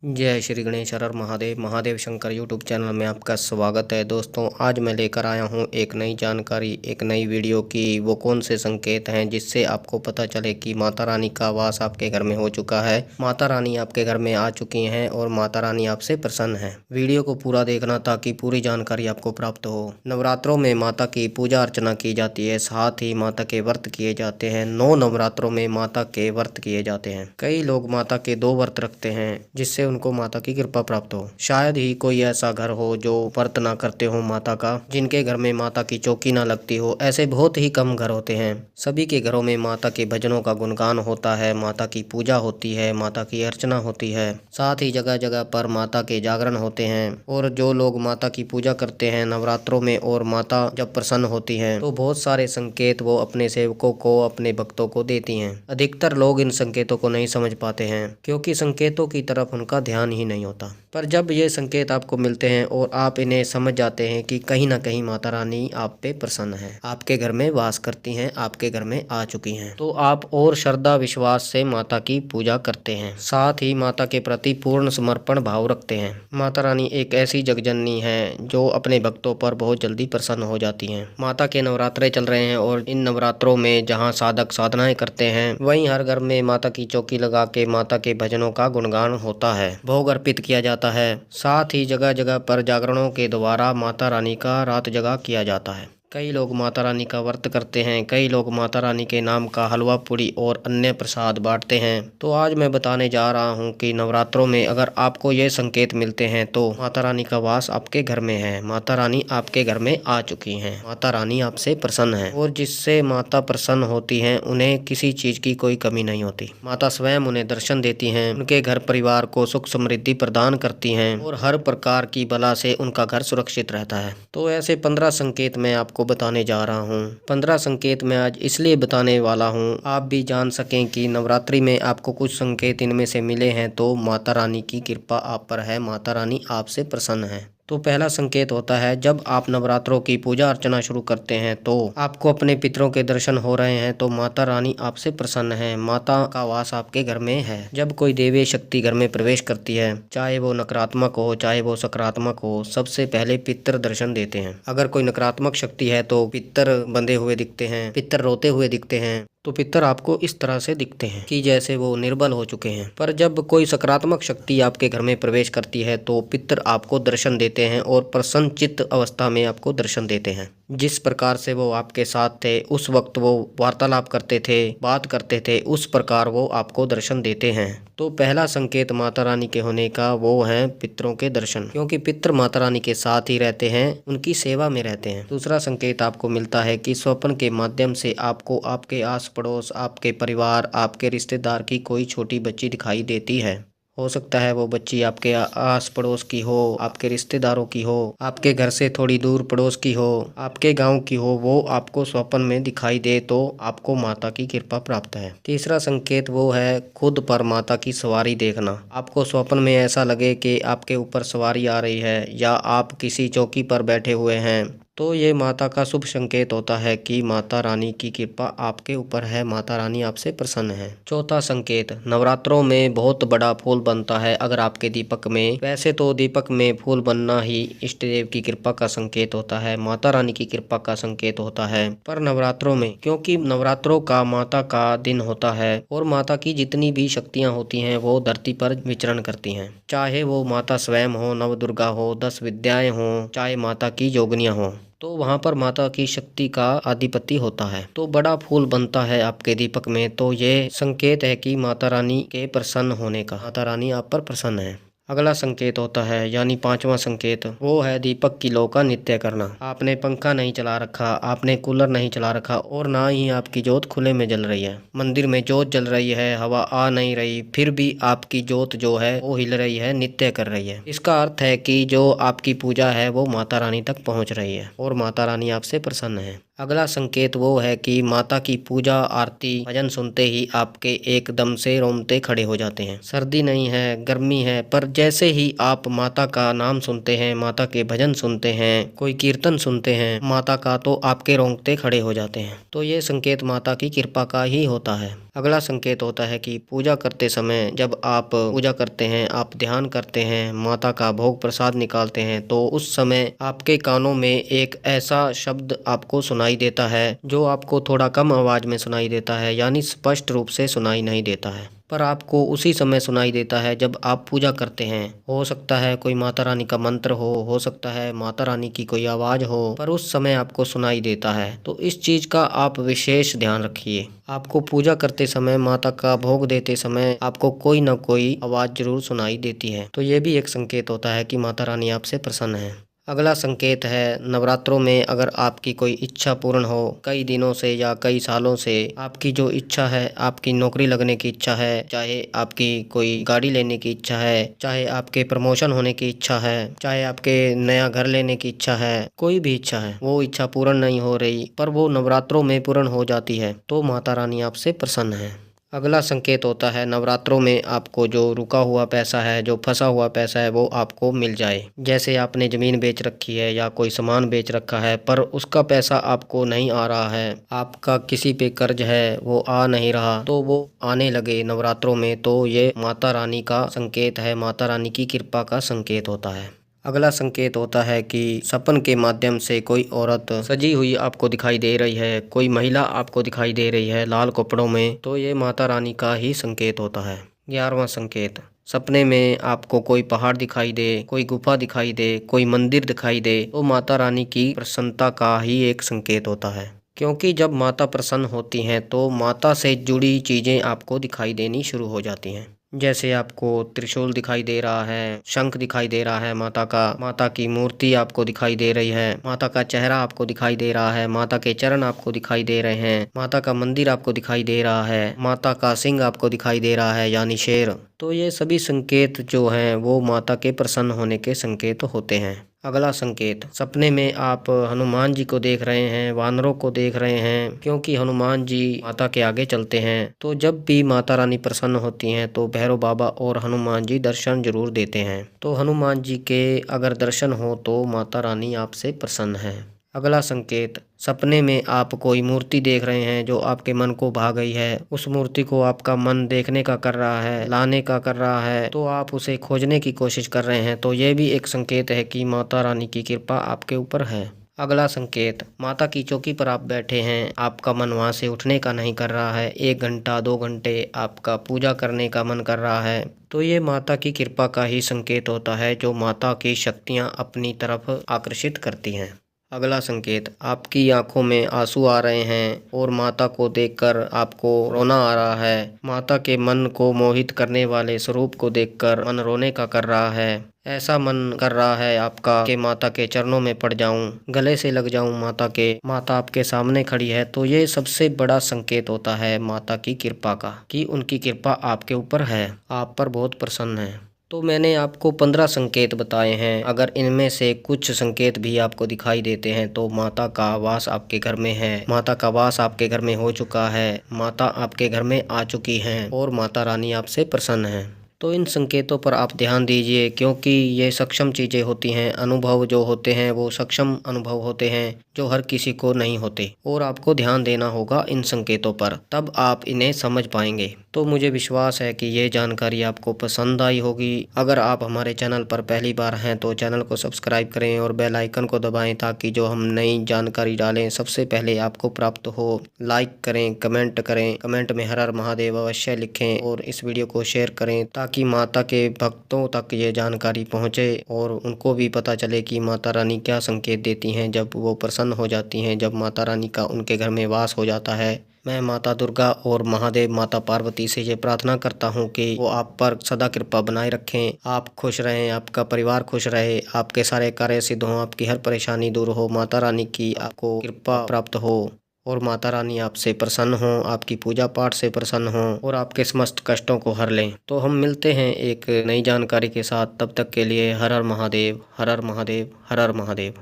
जय श्री गणेश हर हर Mahadev. Mahadev Shankar YouTube channel में आपका स्वागत है। दोस्तों, आज मैं लेकर आया हूं एक नई जानकारी, एक नई वीडियो की वो कौन से संकेत हैं जिससे आपको पता चले कि माता रानी का वास आपके घर में हो चुका है, माता रानी आपके घर में आ चुकी हैं और माता रानी आपसे प्रसन्न है। वीडियो को पूरा देखना ताकि पूरी जानकारी आपको प्राप्त हो। नवरात्रों में माता की पूजा अर्चना की जाती है, साथ ही माता के व्रत किए जाते हैं। 9 नवरात्रों में माता के व्रत किए जाते हैं। कई लोग माता के 2 व्रत रखते हैं जिससे उनको माता की कृपा प्राप्त हो। शायद ही कोई ऐसा घर हो जो व्रत ना करते हो माता का, जिनके घर में माता की चौकी ना लगती हो। ऐसे बहुत ही कम घर होते हैं। सभी के घरों में माता के भजनों का गुणगान होता है, माता की पूजा होती है, माता की अर्चना होती है। साथ ही जगह जगह पर माता के जागरण होते हैं। और जो लोग माता की पूजा करते हैं नवरात्रों में और माता जब प्रसन्न होती है तो बहुत सारे संकेत वो अपने सेवकों को, अपने भक्तों को देती हैं। अधिकतर लोग इन संकेतों को नहीं समझ पाते हैं क्योंकि संकेतों की तरफ उनका ध्यान ही नहीं होता। पर जब ये संकेत आपको मिलते हैं और आप इन्हें समझ जाते हैं कि कहीं ना कहीं माता रानी आप पे प्रसन्न है, आपके घर में वास करती हैं, आपके घर में आ चुकी हैं, तो आप और श्रद्धा विश्वास से माता की पूजा करते हैं। साथ ही माता के प्रति पूर्ण समर्पण भाव रखते हैं। माता रानी एक ऐसी जगजननी है जो अपने भक्तों पर बहुत जल्दी प्रसन्न हो जाती हैं। माता के नवरात्रे चल रहे हैं और इन नवरात्रों में जहाँ साधक साधनाएं करते हैं वहीं हर घर में माता की चौकी लगा के माता के भजनों का गुणगान होता है, भोग अर्पित किया जाता है। साथ ही जगह जगह पर जागरणों के द्वारा माता रानी का रात जगा किया जाता है। कई लोग माता रानी का व्रत करते हैं, कई लोग माता रानी के नाम का हलवा पूड़ी और अन्य प्रसाद बांटते हैं। तो आज मैं बताने जा रहा हूं कि नवरात्रों में अगर आपको ये संकेत मिलते हैं तो माता रानी का वास आपके घर में है, माता रानी आपके घर में आ चुकी हैं, माता रानी आपसे प्रसन्न है। और जिससे माता प्रसन्न होती हैं उन्हें किसी चीज की कोई कमी नहीं होती। माता स्वयं उन्हें दर्शन देती हैं, उनके घर परिवार को सुख समृद्धि प्रदान करती हैं और हर प्रकार की बला से उनका घर सुरक्षित रहता है। तो ऐसे 15 संकेत मैं आपको बताने जा रहा हूँ। 15 संकेत मैं आज इसलिए बताने वाला हूँ आप भी जान सकें कि नवरात्रि में आपको कुछ संकेत इनमें से मिले हैं तो माता रानी की कृपा आप पर है, माता रानी आपसे प्रसन्न है। तो पहला संकेत होता है जब आप नवरात्रों की पूजा अर्चना शुरू करते हैं तो आपको अपने पितरों के दर्शन हो रहे हैं तो माता रानी आपसे प्रसन्न है, माता का वास आपके घर में है। जब कोई देवी शक्ति घर में प्रवेश करती है, चाहे वो नकारात्मक हो चाहे वो सकारात्मक हो, सबसे पहले पितर दर्शन देते हैं। अगर कोई नकारात्मक शक्ति है तो पितर बंधे हुए दिखते हैं, पितर रोते हुए दिखते हैं, तो पितर आपको इस तरह से दिखते हैं कि जैसे वो निर्बल हो चुके हैं। पर जब कोई सकारात्मक शक्ति आपके घर में प्रवेश करती है तो पितर आपको दर्शन देते हैं और प्रसन्न चित्त अवस्था में आपको दर्शन देते हैं। जिस प्रकार से वो आपके साथ थे, उस वक्त वो वार्तालाप करते थे, बात करते थे, उस प्रकार वो आपको दर्शन देते हैं। तो पहला संकेत माता रानी के होने का वो है पितरों के दर्शन, क्योंकि पितर माता रानी के साथ ही रहते हैं, उनकी सेवा में रहते हैं। दूसरा संकेत आपको मिलता है कि स्वप्न के माध्यम से आपको आपके आस पड़ोस, आपके परिवार, आपके रिश्तेदार की कोई छोटी बच्ची दिखाई देती है। हो सकता है वो बच्ची आपके आस पड़ोस की हो, आपके रिश्तेदारों की हो, आपके घर से थोड़ी दूर पड़ोस की हो, आपके गांव की हो, वो आपको स्वप्न में दिखाई दे तो आपको माता की कृपा प्राप्त है। तीसरा संकेत वो है खुद पर माता की सवारी देखना। आपको स्वप्न में ऐसा लगे कि आपके ऊपर सवारी आ रही है या आप किसी चौकी पर बैठे हुए हैं तो ये माता का शुभ संकेत होता है कि माता रानी की कृपा आपके ऊपर है, माता रानी आपसे प्रसन्न है। चौथा संकेत, नवरात्रों में बहुत बड़ा फूल बनता है अगर आपके दीपक में। वैसे तो दीपक में फूल बनना ही इष्ट देव की कृपा का संकेत होता है, माता रानी की कृपा का संकेत होता है। पर नवरात्रों में, क्योंकि नवरात्रों का माता का दिन होता है और माता की जितनी भी शक्तियाँ होती हैं वो धरती पर विचरण करती हैं, चाहे वो माता स्वयं हो, नव दुर्गा हो, 10 विद्याएं हो, चाहे माता की जोगनियाँ हो, तो वहाँ पर माता की शक्ति का आधिपत्य होता है। तो बड़ा फूल बनता है आपके दीपक में, तो ये संकेत है कि माता रानी के प्रसन्न होने का, माता रानी आप पर प्रसन्न है। अगला संकेत होता है यानी 5वां संकेत, वो है दीपक की लौ का नित्य करना। आपने पंखा नहीं चला रखा, आपने कूलर नहीं चला रखा और ना ही आपकी जोत खुले में जल रही है। मंदिर में जोत जल रही है, हवा आ नहीं रही, फिर भी आपकी जोत जो है वो हिल रही है, नित्य कर रही है। इसका अर्थ है कि जो आपकी पूजा है वो माता रानी तक पहुँच रही है और माता रानी आपसे प्रसन्न है। अगला संकेत वो है कि माता की पूजा आरती भजन सुनते ही आपके एकदम से रोंगटे खड़े हो जाते हैं। सर्दी नहीं है, गर्मी है, पर जैसे ही आप माता का नाम सुनते हैं, माता के भजन सुनते हैं, कोई कीर्तन सुनते हैं माता का, तो आपके रोंगटे खड़े हो जाते हैं। तो ये संकेत माता की कृपा का ही होता है। अगला संकेत होता है कि पूजा करते समय जब आप पूजा करते हैं, आप ध्यान करते हैं, माता का भोग प्रसाद निकालते हैं, तो उस समय आपके कानों में एक ऐसा शब्द आपको सुनाई देता है जो आपको थोड़ा कम आवाज में सुनाई देता है, यानी स्पष्ट रूप से सुनाई नहीं देता है, पर आपको उसी समय सुनाई देता है जब आप पूजा करते हैं। हो सकता है कोई माता रानी का मंत्र हो सकता है माता रानी की कोई आवाज हो, पर उस समय आपको सुनाई देता है। तो इस चीज का आप विशेष ध्यान रखिए। आपको पूजा करते समय, माता का भोग देते समय आपको कोई न कोई आवाज जरूर सुनाई देती है, तो ये भी एक संकेत होता है कि माता रानी आपसे प्रसन्न है। अगला संकेत है नवरात्रों में अगर आपकी कोई इच्छा पूर्ण हो, कई दिनों से या कई सालों से आपकी जो इच्छा है, आपकी नौकरी लगने की इच्छा है, चाहे आपकी कोई गाड़ी लेने की इच्छा है, चाहे आपके प्रमोशन होने की इच्छा है, चाहे आपके नया घर लेने की इच्छा है, कोई भी इच्छा है, वो इच्छा पूर्ण नहीं हो रही पर वो नवरात्रों में पूर्ण हो जाती है, तो माता रानी आपसे प्रसन्न है। अगला संकेत होता है नवरात्रों में आपको जो रुका हुआ पैसा है, जो फंसा हुआ पैसा है, वो आपको मिल जाए। जैसे आपने ज़मीन बेच रखी है या कोई सामान बेच रखा है पर उसका पैसा आपको नहीं आ रहा है, आपका किसी पे कर्ज है वो आ नहीं रहा, तो वो आने लगे नवरात्रों में, तो ये माता रानी का संकेत है, माता रानी की कृपा का संकेत होता है। अगला संकेत होता है कि सपन के माध्यम से कोई औरत सजी हुई आपको दिखाई दे रही है, कोई महिला आपको दिखाई दे रही है लाल कपड़ों में, तो ये माता रानी का ही संकेत होता है। 11वां संकेत, सपने में आपको कोई पहाड़ दिखाई दे, कोई गुफा दिखाई दे, कोई मंदिर दिखाई दे, तो माता रानी की प्रसन्नता का ही एक संकेत होता है। क्योंकि जब माता प्रसन्न होती हैं तो माता से जुड़ी चीज़ें आपको दिखाई देनी शुरू हो जाती हैं। जैसे आपको त्रिशूल दिखाई दे रहा है, शंख दिखाई दे रहा है माता का, माता की मूर्ति आपको दिखाई दे रही है, माता का चेहरा आपको दिखाई दे रहा है, माता के चरण आपको दिखाई दे रहे हैं, माता का मंदिर आपको दिखाई दे रहा है, माता का सिंह आपको दिखाई दे रहा है यानी शेर। तो ये सभी संकेत जो हैं वो माता के प्रसन्न होने के संकेत होते हैं। अगला संकेत, सपने में आप हनुमान जी को देख रहे हैं, वानरों को देख रहे हैं, क्योंकि हनुमान जी माता के आगे चलते हैं, तो जब भी माता रानी प्रसन्न होती हैं तो भैरव बाबा और हनुमान जी दर्शन जरूर देते हैं। तो हनुमान जी के अगर दर्शन हो तो माता रानी आपसे प्रसन्न है। अगला संकेत, सपने में आप कोई मूर्ति देख रहे हैं जो आपके मन को भा गई है, उस मूर्ति को आपका मन देखने का कर रहा है, लाने का कर रहा है, तो आप उसे खोजने की कोशिश कर रहे हैं, तो ये भी एक संकेत है कि माता रानी की कृपा आपके ऊपर है। अगला संकेत, माता की चौकी पर आप बैठे हैं, आपका मन वहाँ से उठने का नहीं कर रहा है, 1 घंटा 2 घंटे आपका पूजा करने का मन कर रहा है, तो ये माता की कृपा का ही संकेत होता है, जो माता की शक्तियाँ अपनी तरफ आकर्षित करती हैं। अगला संकेत, आपकी आंखों में आंसू आ रहे हैं और माता को देखकर आपको रोना आ रहा है, माता के मन को मोहित करने वाले स्वरूप को देखकर मन रोने का कर रहा है, ऐसा मन कर रहा है आपका कि माता के चरणों में पड़ जाऊं, गले से लग जाऊं माता के, माता आपके सामने खड़ी है, तो ये सबसे बड़ा संकेत होता है माता की कृपा का, कि उनकी कृपा आपके ऊपर है, आप पर बहुत प्रसन्न है। तो मैंने आपको 15 संकेत बताए हैं, अगर इनमें से कुछ संकेत भी आपको दिखाई देते हैं तो माता का वास आपके घर में है, माता का वास आपके घर में हो चुका है, माता आपके घर में आ चुकी हैं और माता रानी आपसे प्रसन्न है। तो इन संकेतों पर आप ध्यान दीजिए, क्योंकि ये सक्षम चीज़ें होती हैं, अनुभव जो होते हैं वो सक्षम अनुभव होते हैं जो हर किसी को नहीं होते, और आपको ध्यान देना होगा इन संकेतों पर, तब आप इन्हें समझ पाएंगे। तो मुझे विश्वास है कि ये जानकारी आपको पसंद आई होगी। अगर आप हमारे चैनल पर पहली बार हैं तो चैनल को सब्सक्राइब करें और बेल आइकन को दबाएं, ताकि जो हम नई जानकारी डालें सबसे पहले आपको प्राप्त हो। लाइक करें, कमेंट करें, कमेंट में हर हर महादेव अवश्य लिखें और इस वीडियो को शेयर करें, ताकि माता के भक्तों तक ये जानकारी पहुँचे और उनको भी पता चले कि माता रानी क्या संकेत देती हैं जब वो प्रसन्न हो जाती हैं, जब माता रानी का उनके घर में वास हो जाता है। मैं माता दुर्गा और महादेव माता पार्वती से ये प्रार्थना करता हूँ कि वो आप पर सदा कृपा बनाए रखें, आप खुश रहें, आपका परिवार खुश रहे, आपके सारे कार्य सिद्ध हों, आपकी हर परेशानी दूर हो, माता रानी की आपको कृपा प्राप्त हो और माता रानी आपसे प्रसन्न हों, आपकी पूजा पाठ से प्रसन्न हों और आपके समस्त कष्टों को हर लें। तो हम मिलते हैं एक नई जानकारी के साथ, तब तक के लिए हर हर महादेव, हर हर महादेव, हर हर महादेव।